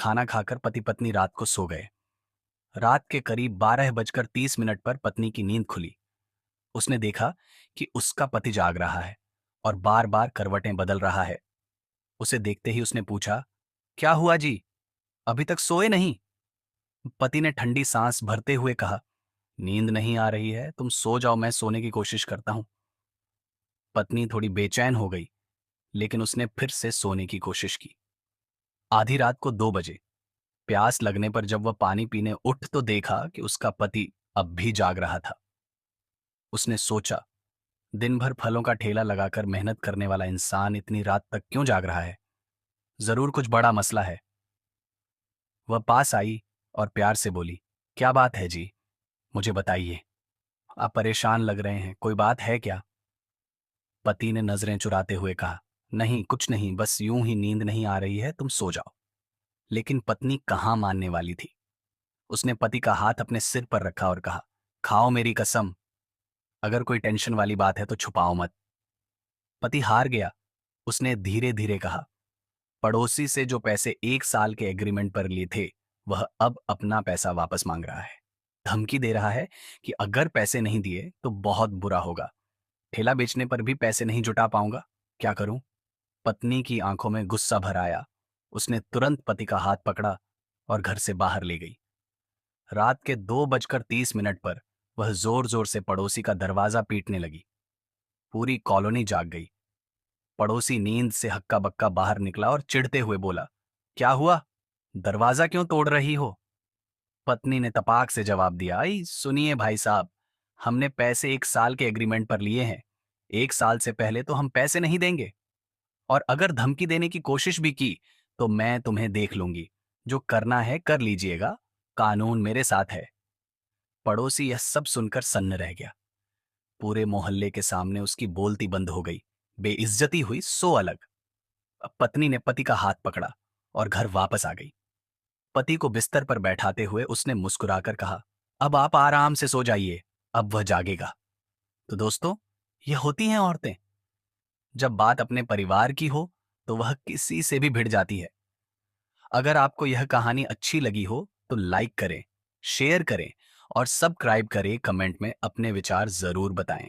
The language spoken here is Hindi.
खाना खाकर पति पत्नी रात को सो गए। रात के करीब 12 बजकर 30 मिनट पर पत्नी की नींद खुली। उसने देखा कि उसका पति जाग रहा है और बार बार करवटें बदल रहा है। उसे देखते ही उसने पूछा, क्या हुआ जी, अभी तक सोए नहीं? पति ने ठंडी सांस भरते हुए कहा, नींद नहीं आ रही है, तुम सो जाओ, मैं सोने की कोशिश करता हूं। पत्नी थोड़ी बेचैन हो गई, लेकिन उसने फिर से सोने की कोशिश की। आधी रात को 2 बजे प्यास लगने पर जब वह पानी पीने उठ तो देखा कि उसका पति अब भी जाग रहा था। उसने सोचा, दिन भर फलों का ठेला लगाकर मेहनत करने वाला इंसान इतनी रात तक क्यों जाग रहा है? जरूर कुछ बड़ा मसला है। वह पास आई और प्यार से बोली, क्या बात है जी, मुझे बताइए। आप परेशान लग रहे हैं, कोई बात है क्या? पति ने नजरें चुराते हुए कहा, नहीं कुछ नहीं, बस यूं ही नींद नहीं आ रही है, तुम सो जाओ। लेकिन पत्नी कहाँ मानने वाली थी। उसने पति का हाथ अपने सिर पर रखा और कहा, खाओ मेरी कसम, अगर कोई टेंशन वाली बात है तो छुपाओ मत। पति हार गया। उसने धीरे धीरे कहा, पड़ोसी से जो पैसे 1 साल के एग्रीमेंट पर लिए थे, वह अब अपना पैसा वापस मांग रहा है। धमकी दे रहा है कि अगर पैसे नहीं दिए तो बहुत बुरा होगा। ठेला बेचने पर भी पैसे नहीं जुटा पाऊंगा, क्या करूं? पत्नी की आंखों में गुस्सा भर आया। उसने तुरंत पति का हाथ पकड़ा और घर से बाहर ले गई। रात के 2 बजकर 30 मिनट पर वह जोर जोर से पड़ोसी का दरवाजा पीटने लगी। पूरी कॉलोनी जाग गई। पड़ोसी नींद से हक्का बक्का बाहर निकला और चिढ़ते हुए बोला, क्या हुआ, दरवाजा क्यों तोड़ रही हो? पत्नी ने तपाक से जवाब दिया, आई सुनिए भाई साहब, हमने पैसे 1 साल के एग्रीमेंट पर लिए हैं। 1 साल से पहले तो हम पैसे नहीं देंगे। और अगर धमकी देने की कोशिश भी की तो मैं तुम्हें देख लूंगी। जो करना है कर लीजिएगा, कानून मेरे साथ है। पड़ोसी यह सब सुनकर सन्न रह गया। पूरे मोहल्ले के सामने उसकी बोलती बंद हो गई। बेइज्जती हुई सो अलग। अब पत्नी ने पति का हाथ पकड़ा और घर वापस आ गई। पति को बिस्तर पर बैठाते हुए उसने मुस्कुराकर कहा, अब आप आराम से सो जाइए, अब वह जागेगा। तो दोस्तों, ये होती हैं औरतें। जब बात अपने परिवार की हो तो वह किसी से भी भिड़ जाती है। अगर आपको यह कहानी अच्छी लगी हो तो लाइक करें, शेयर करें और सब्सक्राइब करें। कमेंट में अपने विचार जरूर बताएं।